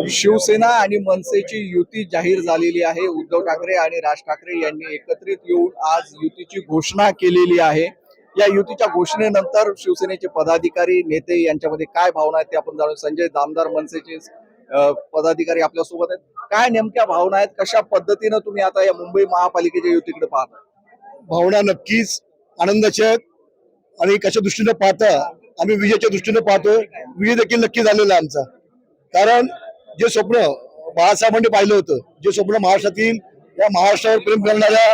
शिवसेना आणि मनसेची युती जाहीर झालेली आहे। उद्धव ठाकरे आणि राज ठाकरे यांनी एकत्रित येऊन आज युतीची घोषणा केलेली आहे। या युतीच्या घोषणेनंतर शिवसेनेचे पदाधिकारी नेते यांच्यामध्ये काय भावना आहेत ते आपण जाणू। संजय दामदार मनसेचे पदाधिकारी आपल्या सोबत आहेत। काय नेमक्या भावना आहेत, कशा पद्धतीने तुम्ही आता या मुंबई महापालिकेच्या युतीकडे पाहता? भावना नक्कीच आनंदाच्या आहेत आणि कशा दृष्टीने पाहता आम्ही विजयाच्या दृष्टीने पाहतोय। विजय देखील नक्की झालेला आहे आमचा, कारण जे स्वप्न बाळासाहेबांनी पाहिलं होतं, जे स्वप्न महाराष्ट्रातील या महाराष्ट्रावर प्रेम करणाऱ्या,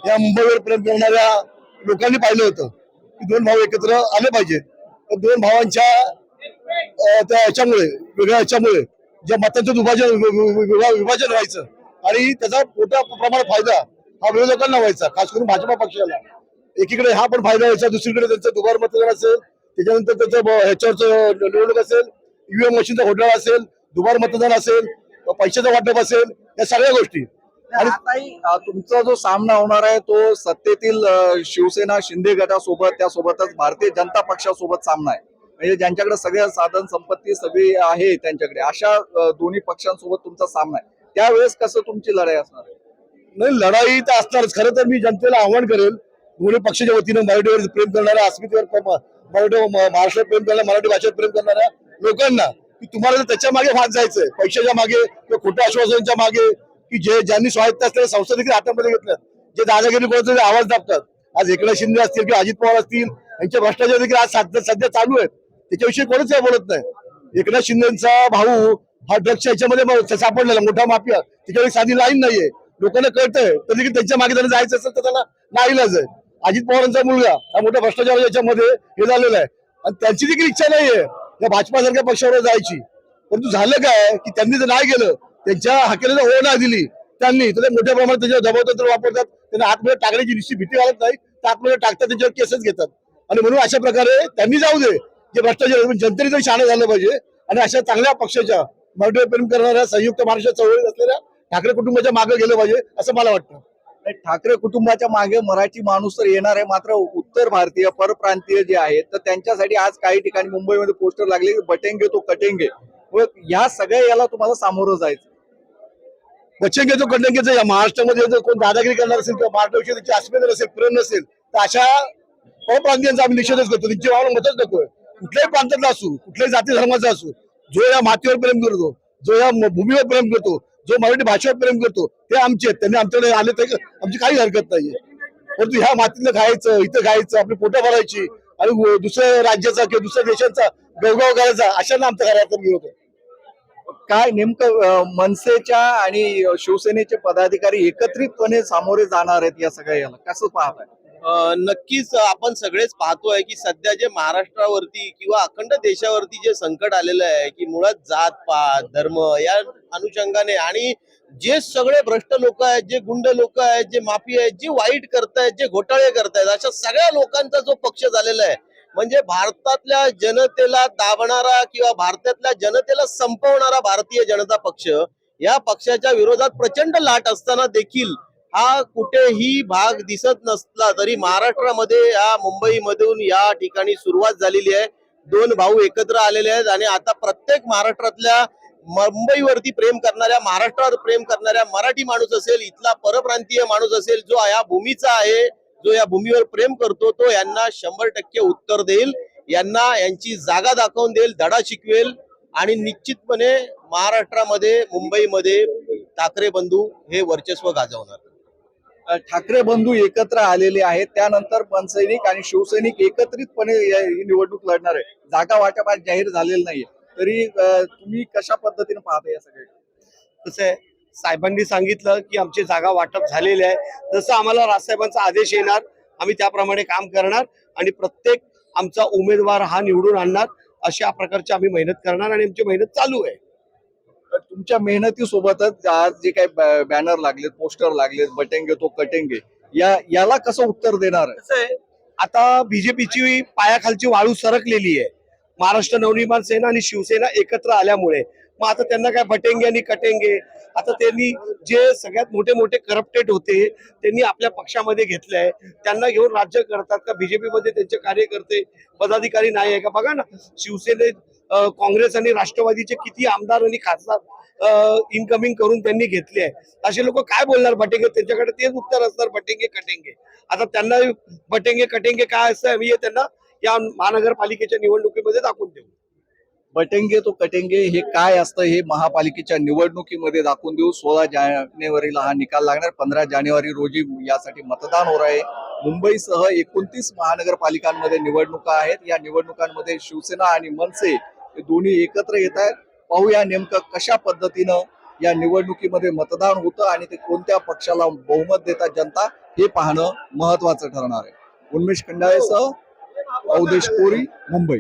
या मुंबईवर प्रेम करणाऱ्या लोकांनी पाहिलं होतं की दोन भाऊ एकत्र आले पाहिजेत। दोन भावांच्या त्या याच्यामुळे वेगळ्या याच्यामुळे ज्या मतांचं विभाजन व्हायचं आणि त्याचा मोठ्या प्रमाणात फायदा हा विरोधकांना व्हायचा, खास करून भाजपा पक्षाला। एकीकडे हा पण फायदा व्हायचा, दुसरीकडे त्यांचं दुबार मतदान असेल, त्याच्यानंतर त्याचं ह्याच्यावरचं निवडणूक असेल, ईव्हीएम मशीनचा घोटाळा असेल, दुबार मतदान असेल, पैशाचं वाटप असेल, या सगळ्या गोष्टी। आणि तुमचा जो सामना होणार आहे तो सत्तेतील शिवसेना शिंदे गटासोबत, त्यासोबतच भारतीय जनता पक्षासोबत सामना आहे। म्हणजे ज्यांच्याकडे सगळ्या साधन संपत्ती सगळी आहे त्यांच्याकडे, अशा दोन्ही पक्षांसोबत तुमचा सामना आहे। त्यावेळेस कसं तुमची लढाई असणार आहे? नाही, लढाई तर असणारच। खरं तर मी जनतेला आव्हान करेल, दोन्ही पक्षाच्या वतीनं मराठीवर प्रेम करणाऱ्या, अस्मितेवर महाराष्ट्रावर प्रेम करणाऱ्या, मराठी भाषेवर प्रेम करणाऱ्या लोकांना की तुम्हाला जर त्याच्या मागे भाग जायचंय, पैशाच्या मागे किंवा खोट्या आश्वासनांच्या मागे, की ज्यांनी स्वायत्त असलेल्या संस्था देखील हातामध्ये घेतल्यात, जे दादागिरी कोणाचे आवाज दाबतात, आज एकनाथ शिंदे असतील किंवा अजित पवार असतील, यांचे भ्रष्टाचार देखील आज सध्या चालू आहेत, त्याच्याविषयी कोणीच काय बोलत नाही। एकनाथ शिंदेचा भाऊ हा ड्रग्सच्या याच्यामध्ये सापडलेला मोठा माफिया, त्याच्यावर साधी लाईन नाहीये, लोकांना कळतंय, तर देखील त्यांच्या मागे त्यांना जायचं असेल तर त्याला नाईलाज आहे। अजित पवारांचा मुलगा हा मोठा भ्रष्टाचार याच्यामध्ये हे झालेला आहे आणि त्यांची देखील इच्छा नाहीये या भाजपासारख्या पक्षावर जायची। परंतु झालं काय की त्यांनी जर नाही गेलं, त्यांच्या हाकेला हो नाही दिली त्यांनी, तर मोठ्या प्रमाणात त्याच्यावर दबावतंत्र वापरतात, त्यांना आतमध्ये टाकण्याची निश्चित भीती वाटत नाही, तर आतमध्ये टाकतात, त्याच्यावर केसेस घेतात। आणि म्हणून अशा प्रकारे त्यांनी जाऊ दे, जे भ्रष्टाचार जनतेने तरी शहाणं झालं पाहिजे आणि अशा चांगल्या पक्षाच्या मराठीवर प्रेम करणाऱ्या, संयुक्त महाराष्ट्र चळवळीत असलेल्या ठाकरे कुटुंबाच्या मागे गेलं पाहिजे असं मला वाटतं। ठाकरे कुटुंबाच्या मागे मराठी माणूस तर येणार आहे, मात्र उत्तर भारतीय परप्रांतीय जे आहेत तर त्यांच्यासाठी आज काही ठिकाणी मुंबईमध्ये पोस्टर लागले, बटेंगे तो कटेंगे। या सगळ्या याला तुम्हाला सामोरं जायचं। बचेंगे तो कटेंगेचं या महाराष्ट्रामध्ये जर कोण दादागिरी करणार असेल किंवा महाराष्ट्राविषयी त्यांची अस्मिता नसेल, प्रेम नसेल, तर अशा परप्रांतीयांचा आम्ही निषेधच करतो, त्यांची भावना मतच नकोय। कुठल्याही प्रांतातला असू, कुठल्याही जाती धर्माचा असू, जो या मातीवर प्रेम करतो, जो या भूमीवर प्रेम करतो, जो मराठी भाषेवर प्रेम करतो, ते आमचे आहेत। त्यांनी आमच्याकडे आले तर आमची काही हरकत नाहीये। परंतु ह्या मातीतलं खायचं, इथं खायचं, आपली पोटं भरायची आणि दुसऱ्या राज्याचा किंवा दुसऱ्या देशाचा गवगाव करायचा, अशांना आमचा खऱ्या अर्थाने विरोध आहे। काय नेमकं मनसेच्या आणि शिवसेनेचे पदाधिकारी एकत्रितपणे सामोरे जाणार आहेत या सगळ्या याला, कसं पाहताय? नक्कीच आपण सगळेच पाहतोय की सध्या जे महाराष्ट्रावरती किंवा अखंड देशावरती जे संकट आलेलं आहे की मुळात जात पात धर्म या अनुषंगाने, आणि जे सगळे भ्रष्ट लोक आहेत, जे गुंड लोक आहेत, जे माफी आहेत, जे वाईट करतायत, जे घोटाळे करतायत, अशा सगळ्या लोकांचा जो पक्ष झालेला आहे, म्हणजे भारतातल्या जनतेला दाबणारा किंवा भारतातल्या जनतेला संपवणारा भारतीय जनता पक्ष, या पक्षाच्या विरोधात प्रचंड लाट असताना देखील हा कुठेही भाग दिसत नसला तरी महाराष्ट्रामध्ये या मुंबईमधून या ठिकाणी सुरुवात झालेली आहे। दोन भाऊ एकत्र आलेले आहेत आणि आता प्रत्येक महाराष्ट्रातल्या मुंबईवरती प्रेम करणाऱ्या, महाराष्ट्रावर प्रेम करणाऱ्या मराठी माणूस असेल, इथला परप्रांतीय माणूस असेल, जो या भूमीचा आहे, जो या भूमीवर प्रेम करतो, तो यांना 100% उत्तर देईल, यांना यांची जागा दाखवून देईल, धडा शिकवेल आणि निश्चितपणे महाराष्ट्रामध्ये मुंबईमध्ये ठाकरे बंधू हे वर्चस्व गाजवणार। ठाकरे बंधू एकत्र आलेले आहेत, त्यानंतर मनसैनिक आणि शिवसैनिक एकत्रितपणे ही निवडणूक लढणार आहे। जागा वाटप आज जाहीर झालेलं नाहीये, तरी तुम्ही कशा पद्धतीने पाहता या सगळ्या? कसं आहे, साहेबांनी सांगितलं की आमची जागा वाटप झालेली आहे, जसं आम्हाला राजसाहेबांचा आदेश येणार आम्ही त्याप्रमाणे काम करणार आणि प्रत्येक आमचा उमेदवार हा निवडून आणणार, अशा प्रकारची आम्ही मेहनत करणार आणि आमची मेहनत चालू आहे। तुमच्या मेहनतीसोबतच आज जे काही बॅनर लागलेत, पोस्टर लागलेत, बटेंगे तो कटेंगे, याला कसं उत्तर देणार आहे? कसं आहे, आता बीजेपीची पायाखालची वाळू सरकलेली आहे। महाराष्ट्र नवनिर्माण सेना आणि शिवसेना एकत्र आल्यामुळे मग आता त्यांना काय बटेंगे आणि कटेंगे, आता त्यांनी जे सगळ्यात मोठे मोठे करप्टेड होते त्यांनी आपल्या पक्षामध्ये घेतलंय, त्यांना घेऊन राज्य करतात का? बीजेपी मध्ये त्यांचे कार्यकर्ते पदाधिकारी नाही आहे का? बघा ना, शिवसेने काँग्रेस आणि राष्ट्रवादीचे किती आमदार आणि खासदार इनकमिंग करून त्यांनी घेतले आहे. असे लोक काय बोलणार? बटेंगे, त्यांच्याकडे तेच उत्तर असणार, बटेंगे कटेंगे. आता त्यांना बटेंगे कटेंगे काय असतं आम्ही त्यांना या महानगरपालिकेच्या निवडणुकीमध्ये दाखवून देऊ. बटेंगे तो कटेंगे हे काय असतं हे महापालिकेच्या निवडणुकीमध्ये दाखवून देऊ. 16 जानेवारीला हा निकाल लागणार. 15 जानेवारी रोजी यासाठी मतदान होणार आहे. मुंबईसह 29 महानगरपालिकांमध्ये निवडणुका आहेत. या निवडणुकांमध्ये शिवसेना आणि मनसे हे दोन्ही एकत्र येत आहेत. पाहूया नेमकं कशा पद्धतीनं या निवडणुकीमध्ये मतदान होतं आणि ते कोणत्या पक्षाला बहुमत देतात जनता, हे पाहणं महत्वाचं ठरणार आहे. उन्मेष खंडाळेसह अवधेश कोरी, मुंबई.